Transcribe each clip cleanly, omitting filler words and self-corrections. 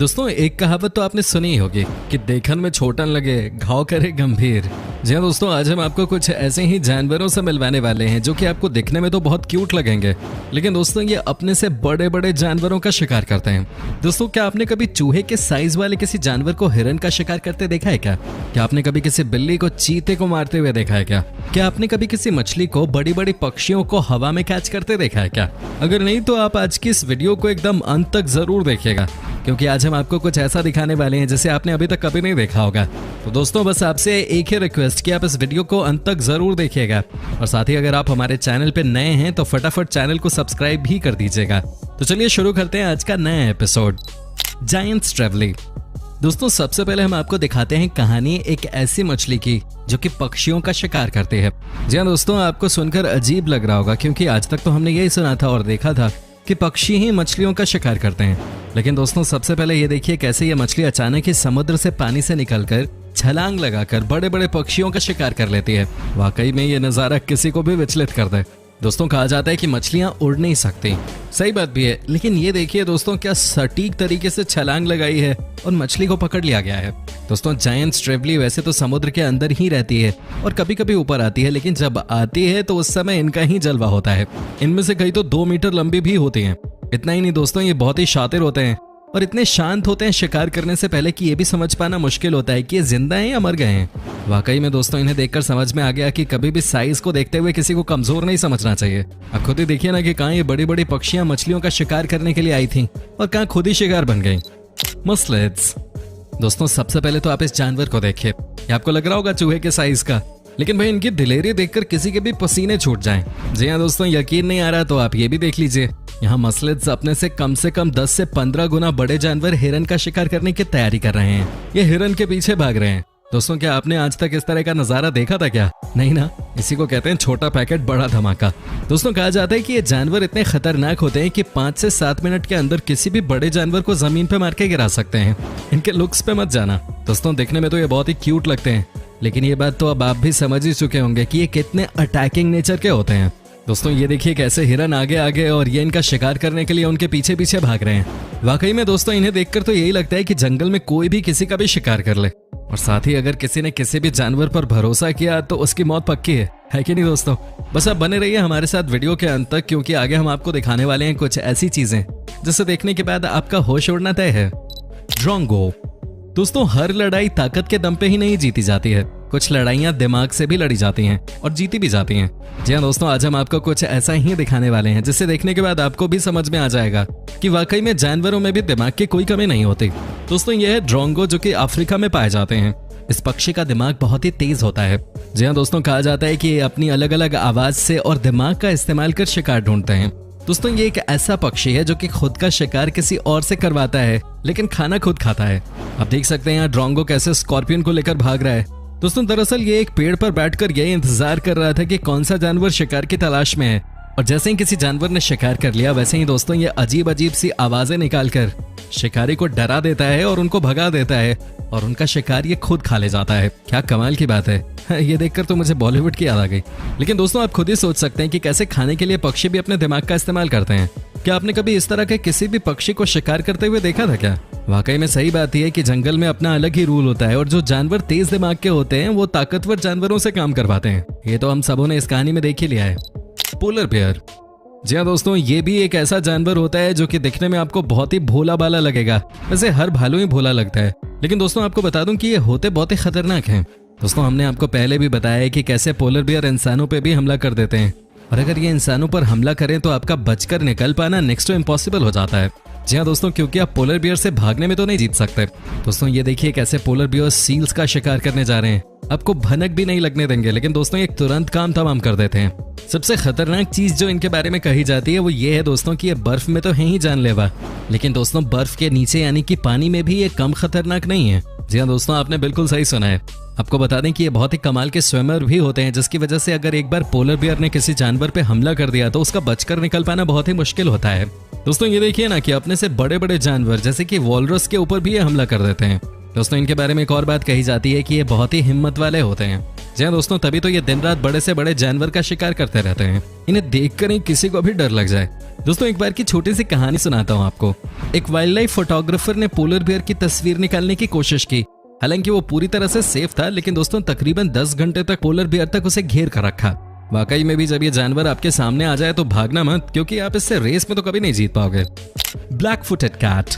दोस्तों एक कहावत तो आपने सुनी ही होगी कि देखन में छोटन लगे घाव करे गंभीर। जी हाँ दोस्तों, आज हम आपको कुछ ऐसे ही जानवरों से मिलवाने वाले हैं जो कि आपको दिखने में तो बहुत क्यूट लगेंगे, लेकिन दोस्तों ये अपने से बड़े बड़े जानवरों का शिकार करते हैं। दोस्तों क्या आपने कभी चूहे के साइज वाले किसी जानवर को हिरन का शिकार करते देखा है क्या आपने कभी किसी बिल्ली को चीते को मारते हुए देखा है क्या आपने कभी किसी मछली को बड़ी बड़ी पक्षियों को हवा में कैच करते देखा है क्या? अगर नहीं तो आप आज की इस वीडियो को एकदम अंत तक जरूर देखिएगा, क्योंकि आज हम आपको कुछ ऐसा दिखाने वाले हैं जिसे आपने अभी तक कभी नहीं देखा होगा। तो दोस्तों बस आपसे एक ही रिक्वेस्ट कि आप इस वीडियो को अंत तक जरूर देखिएगा, और साथ ही अगर आप हमारे चैनल पे नए हैं तो फटाफट चैनल को सब्सक्राइब भी कर दीजिएगा। तो चलिए शुरू करते हैं आज का नया एपिसोड, जायंट्स ट्रैवलिंग। दोस्तों सबसे पहले हम आपको दिखाते हैं कहानी एक ऐसी मछली की जो कि पक्षियों का शिकार करती है। जी हाँ दोस्तों, आपको सुनकर अजीब लग रहा होगा क्योंकि आज तक तो हमने यही सुना था और देखा था कि पक्षी ही मछलियों का शिकार करते हैं, लेकिन दोस्तों सबसे पहले ये देखिए कैसे ये मछली अचानक ही समुद्र से पानी से निकलकर छलांग लगाकर बड़े बड़े पक्षियों का शिकार कर लेती है। वाकई में ये नजारा किसी को भी विचलित कर दे। दोस्तों कहा जाता है कि मछलियां उड़ नहीं सकती, सही बात भी है, लेकिन ये देखिए दोस्तों क्या सटीक तरीके से छलांग लगाई है और मछली को पकड़ लिया गया है। दोस्तों जायंट्स ट्रैवली वैसे तो समुद्र के अंदर ही रहती है और कभी कभी ऊपर आती है, लेकिन जब आती है तो उस समय इनका ही जलवा होता है। इनमें से कई तो 2 मीटर लंबी भी होती हैं। इतना ही नहीं दोस्तों, ये बहुत ही शातिर होते हैं और इतने शांत होते हैं शिकार करने से पहले कि ये भी समझ पाना मुश्किल होता है कि ये जिंदा हैं या मर गए हैं। वाकई में दोस्तों इन्हें देखकर समझ में आ गया कि कभी भी साइज को देखते हुए किसी को कमजोर नहीं समझना चाहिए। अब खुद ही देखिए ना कि कहाँ ये बड़ी बड़ी पक्षियां मछलियों का शिकार करने के लिए आई थी और कहाँ खुद ही शिकार बन गई। मस्लेट्स। दोस्तों सबसे पहले तो आप इस जानवर को देखिए, ये आपको लग रहा होगा चूहे के साइज का, लेकिन भाई इनकी दिलेरी देखकर किसी के भी पसीने छूट जाएं। जी हाँ दोस्तों, यकीन नहीं आ रहा तो आप ये भी देख लीजिए, यहाँ मस्लेट्स अपने से कम 10 से 15 गुना बड़े जानवर हिरन का शिकार करने की तैयारी कर रहे हैं। ये हिरन के पीछे भाग रहे हैं। दोस्तों क्या आपने आज तक इस तरह का नजारा देखा था क्या? नहीं ना, इसी को कहते हैं छोटा पैकेट बड़ा धमाका। दोस्तों कहा जाता है कि ये जानवर इतने खतरनाक होते हैं कि 5 से 7 मिनट के अंदर किसी भी बड़े जानवर को जमीन पे मार के गिरा सकते हैं। इनके लुक्स पे मत जाना दोस्तों, देखने में तो ये बहुत ही क्यूट लगते हैं, लेकिन ये बात तो अब आप भी समझ ही चुके होंगे कि ये कितने अटैकिंग नेचर के होते हैं। दोस्तों ये देखिए कैसे हिरन आगे आगे और ये इनका शिकार करने के लिए उनके पीछे पीछे भाग रहे हैं। वाकई में दोस्तों इन्हें देखकर तो यही लगता है कि जंगल में कोई भी किसी का भी शिकार कर ले, और साथ ही अगर किसी ने किसी भी जानवर पर भरोसा किया तो उसकी मौत पक्की है कि नहीं दोस्तों? बस आप बने रहिए हमारे साथ वीडियो के अंत तक, क्योंकि आगे हम आपको दिखाने वाले हैं कुछ ऐसी चीजें जिसे देखने के बाद आपका होश उड़ना तय है। ड्रोंगो। दोस्तों हर लड़ाई ताकत के दम पे ही नहीं जीती जाती है, कुछ लड़ाइयां दिमाग से भी लड़ी जाती हैं और जीती भी जाती हैं। जी हाँ दोस्तों, आज हम आपको कुछ ऐसा ही दिखाने वाले हैं जिसे देखने के बाद आपको भी समझ में आ जाएगा कि वाकई में जानवरों में भी दिमाग की कोई कमी नहीं होती। दोस्तों यह है ड्रोंगो, जो कि अफ्रीका में पाए जाते हैं। इस पक्षी का दिमाग बहुत ही तेज होता है। जी हाँ दोस्तों, कहा जाता है कि ये अपनी अलग अलग आवाज से और दिमाग का इस्तेमाल कर शिकार ढूंढते हैं। दोस्तों ये एक ऐसा पक्षी है जो कि खुद का शिकार किसी और से करवाता है, लेकिन खाना खुद खाता है। आप देख सकते हैं यहाँ ड्रोंगो कैसे स्कॉर्पियन को लेकर भाग रहा है। दोस्तों दरअसल ये एक पेड़ पर बैठकर यही इंतजार कर रहा था कि कौन सा जानवर शिकार की तलाश में है, और जैसे ही किसी जानवर ने शिकार कर लिया वैसे ही दोस्तों ये अजीब अजीब सी आवाजें निकालकर शिकारी को डरा देता है और उनको भगा देता है, और उनका शिकार ये खुद खा ले जाता है। क्या कमाल की बात है। ये देखकर तो मुझे बॉलीवुड की याद आ गई। लेकिन दोस्तों आप खुद ही सोच सकते हैं कि कैसे खाने के लिए पक्षी भी अपने दिमाग का इस्तेमाल करते हैं। क्या आपने कभी इस तरह के किसी भी पक्षी को शिकार करते हुए देखा था क्या? वाकई में सही बात यह है कि जंगल में अपना अलग ही रूल होता है, और जो जानवर तेज दिमाग के होते हैं वो ताकतवर जानवरों से काम करवाते हैं। ये तो हम सबों ने इस कहानी में देख ही लिया है। Polar bear. जी हाँ दोस्तों, ये भी एक ऐसा जानवर होता है जो कि दिखने में आपको बहुत ही भोला भाला लगेगा। वैसे हर भालू ही भोला लगता है, लेकिन दोस्तों आपको बता दूं कि ये होते बहुत ही खतरनाक हैं। दोस्तों हमने आपको पहले भी बताया है कि कैसे पोलर बेयर इंसानों पे भी हमला कर देते हैं, और अगर ये इंसानों पर हमला करें तो आपका बचकर निकल पाना नेक्स्ट टू इम्पॉसिबल हो जाता है। जी हाँ दोस्तों, क्योंकि आप पोलर बियर से भागने में तो नहीं जीत सकते। दोस्तों ये देखिए कैसे पोलर बियर सील्स का शिकार करने जा रहे हैं। आपको भनक भी नहीं लगने देंगे, लेकिन दोस्तों ये तुरंत काम तमाम कर देते हैं। सबसे खतरनाक चीज जो इनके बारे में कही जाती है वो ये है दोस्तों कि ये बर्फ में तो है ही जानलेवा, लेकिन दोस्तों बर्फ के नीचे यानी कि पानी में भी ये कम खतरनाक नहीं है। जी हाँ दोस्तों, आपने बिल्कुल सही सुना है। आपको बता दें कि ये बहुत ही कमाल के स्विमर भी होते हैं, जिसकी वजह से अगर एक बार पोलर बियर ने किसी जानवर पे हमला कर दिया तो उसका बचकर निकल पाना बहुत ही मुश्किल होता है। दोस्तों ये देखिए ना कि अपने से बड़े बड़े जानवर जैसे कि वॉलरस के ऊपर भी ये हमला कर देते हैं। दोस्तों इनके बारे में एक और बात कही जाती है कि ये बहुत ही हिम्मत वाले होते हैं। जी हाँ दोस्तों, तभी तो ये दिन रात बड़े से बड़े जानवर का शिकार करते रहते हैं। इन्हें देखकर ही किसी को भी डर लग जाए। दोस्तों एक बार की छोटी सी कहानी सुनाता हूँ आपको। एक वाइल्ड लाइफ फोटोग्राफर ने पोलर बियर की तस्वीर निकालने की कोशिश की। हालांकि वो पूरी तरह से सेफ था, लेकिन दोस्तों तकरीबन 10 घंटे तक पोलर बियर तक उसे घेर कर रखा। वाकई में भी जब ये जानवर आपके सामने आ जाए तो भागना मत, क्योंकि आप इससे रेस में तो कभी नहीं जीत पाओगे। Black footed cat.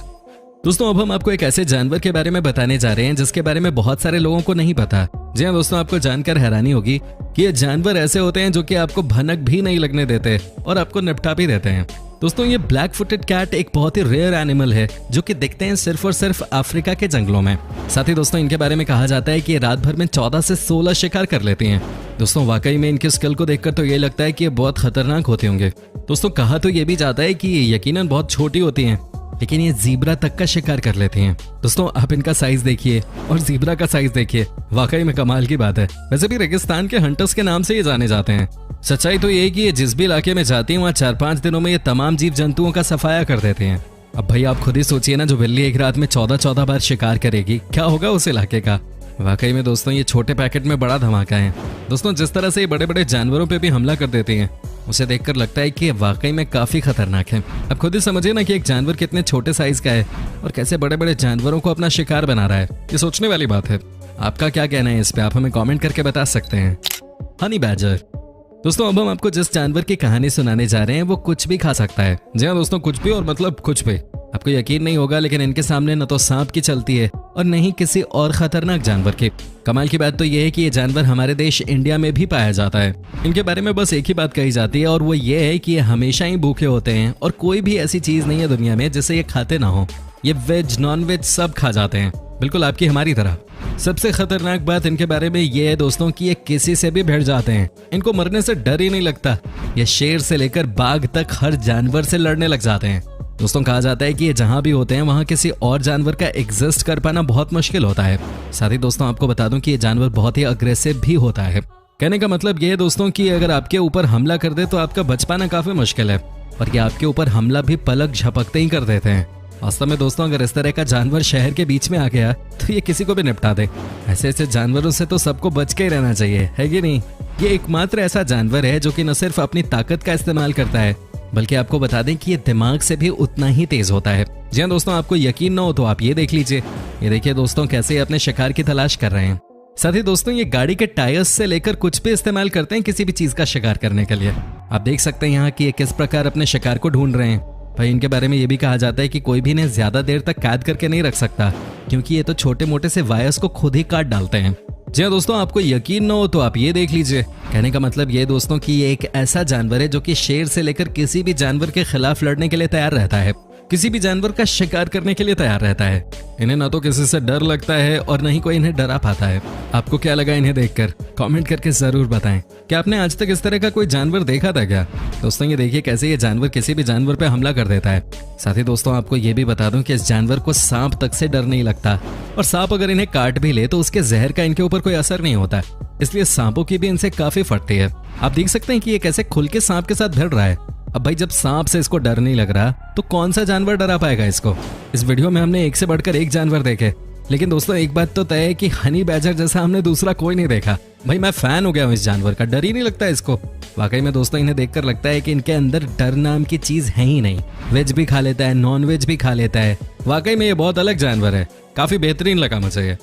दोस्तों अब हम आपको एक ऐसे जानवर के बारे में बताने जा रहे हैं जिसके बारे में बहुत सारे लोगों को नहीं पता। जी हाँ दोस्तों, आपको जानकर हैरानी होगी कि ये जानवर ऐसे होते हैं जो कि आपको भनक भी नहीं लगने देते और आपको निपटा भी देते हैं। दोस्तों ये ब्लैक फुटेड कैट एक बहुत ही रेयर एनिमल है जो कि दिखते हैं सिर्फ और सिर्फ अफ्रीका के जंगलों में। साथ ही दोस्तों इनके बारे में कहा जाता है कि ये रात भर में 14 से 16 शिकार कर लेती हैं। दोस्तों वाकई में इनके स्किल को देखकर तो ये लगता है कि ये बहुत खतरनाक होते होंगे। दोस्तों कहा तो ये भी जाता है कि ये यकीनन बहुत छोटी होती हैं, लेकिन ये ज़ीब्रा तक का शिकार कर लेती हैं। दोस्तों आप इनका साइज देखिए और ज़ीब्रा का साइज देखिए, वाकई में कमाल की बात है। वैसे भी रेगिस्तान के हंटर्स के नाम से ये जाने जाते हैं। सच्चाई तो ये है कि ये जिस भी इलाके में जाती हैं वहाँ 4-5 दिनों में ये तमाम जीव जंतुओं का सफाया कर देते हैं। अब भाई आप खुद ही सोचिए ना, जो बिल्ली एक रात में 14 बार शिकार करेगी, क्या होगा उस इलाके का। वाकई में दोस्तों ये छोटे पैकेट में बड़ा धमाका है। दोस्तों जिस तरह से ये बड़े बड़े जानवरों पे भी हमला कर देते हैं, उसे देखकर लगता है कि ये वाकई में काफी खतरनाक है। अब खुद ही समझिए ना कि एक जानवर कितने छोटे साइज का है और कैसे बड़े बड़े जानवरों को अपना शिकार बना रहा है। ये सोचने वाली बात है। आपका क्या कहना है इस पे, आप हमें कमेंट करके बता सकते हैं। Honey badger. दोस्तों अब हम आपको जिस जानवर की कहानी सुनाने जा रहे हैं वो कुछ भी खा सकता है। जी हाँ दोस्तों, कुछ भी, और मतलब कुछ भी। आपको यकीन नहीं होगा, लेकिन इनके सामने न तो सांप की चलती है और न ही किसी और खतरनाक जानवर की। कमाल की बात तो ये है कि ये जानवर हमारे देश इंडिया में भी पाया जाता है। इनके बारे में बस एक ही बात कही जाती है और वो ये है कि ये हमेशा ही भूखे होते हैं और कोई भी ऐसी चीज नहीं है दुनिया में जिसे ये खाते ना हो। ये वेज नॉन वेज सब खा जाते हैं, बिल्कुल आपकी हमारी तरह। सबसे खतरनाक बात इनके बारे में ये है दोस्तों कि ये किसी से भी भिड़ जाते हैं। इनको मरने से डर ही नहीं लगता। ये शेर से लेकर बाघ तक हर जानवर से लड़ने लग जाते हैं। दोस्तों कहा जाता है कि ये जहां भी होते हैं वहां किसी और जानवर का एग्जिस्ट कर पाना बहुत मुश्किल होता है। साथ ही दोस्तों आपको बता दूं कि ये जानवर बहुत ही अग्रेसिव भी होता है। कहने का मतलब ये है दोस्तों कि अगर आपके ऊपर हमला कर दे तो आपका बच पाना काफी मुश्किल है, और ये आपके ऊपर हमला भी पलक झपकते ही कर देते हैं। वास्तव में दोस्तों अगर इस तरह का जानवर शहर के बीच में आ गया तो ये किसी को भी निपटा दे। ऐसे ऐसे जानवरों से तो सबको बच के ही रहना चाहिए, है कि नहीं। ये एकमात्र ऐसा जानवर है जो कि न सिर्फ अपनी ताकत का इस्तेमाल करता है, बल्कि आपको बता दें कि ये दिमाग से भी उतना ही तेज होता है। जी हाँ दोस्तों, आपको यकीन ना हो तो आप ये देख लीजिए। ये देखिए दोस्तों कैसे अपने शिकार की तलाश कर रहे हैं। साथ ही दोस्तों ये गाड़ी के टायर्स से लेकर कुछ भी इस्तेमाल करते हैं किसी भी चीज का शिकार करने के लिए। आप देख सकते हैं यहाँ कि ये किस प्रकार अपने शिकार को ढूंढ रहे हैं। भाई इनके बारे में ये भी कहा जाता है कि कोई भी इन्हें ज्यादा देर तक कैद करके नहीं रख सकता, क्योंकि ये तो छोटे मोटे से वायर्स को खुद ही काट डालते हैं। जी हाँ दोस्तों, आपको यकीन ना हो तो आप ये देख लीजिए। कहने का मतलब ये दोस्तों कि ये एक ऐसा जानवर है जो कि शेर से लेकर किसी भी जानवर के खिलाफ लड़ने के लिए तैयार रहता है, किसी भी जानवर का शिकार करने के लिए तैयार रहता है। इन्हें ना तो किसी से डर लगता है और न ही कोई इन्हें डरा पाता है। आपको क्या लगा इन्हें देखकर, कमेंट करके जरूर बताएं। क्या आपने आज तक इस तरह का कोई जानवर देखा था क्या? दोस्तों ये देखिए कैसे ये जानवर किसी भी जानवर पे हमला कर देता है। साथ ही दोस्तों आपको ये भी बता दूं कि इस जानवर को सांप तक से डर नहीं लगता, और सांप अगर इन्हें काट भी ले तो उसके जहर का इनके ऊपर कोई असर नहीं होता, इसलिए सांपों की भी इनसे काफी फटती है। आप देख सकते हैं कि ये कैसे खुल के सांप के साथ भिड़ रहा है। अब भाई जब सांप से इसको डर नहीं लग रहा तो कौन सा जानवर डरा पाएगा इसको। इस वीडियो में हमने एक से बढ़कर एक जानवर देखे, लेकिन दोस्तों एक बात तो तय है कि हनी बैजर जैसा हमने दूसरा कोई नहीं देखा। भाई मैं फैन हो गया हूँ इस जानवर का, डर ही नहीं लगता इसको। वाकई में दोस्तों इन्हें देखकर लगता है कि इनके अंदर डर नाम की चीज है ही नहीं। वेज भी खा लेता है, नॉन वेज भी खा लेता है। वाकई में ये बहुत अलग जानवर है, काफी बेहतरीन लगा मुझे ये।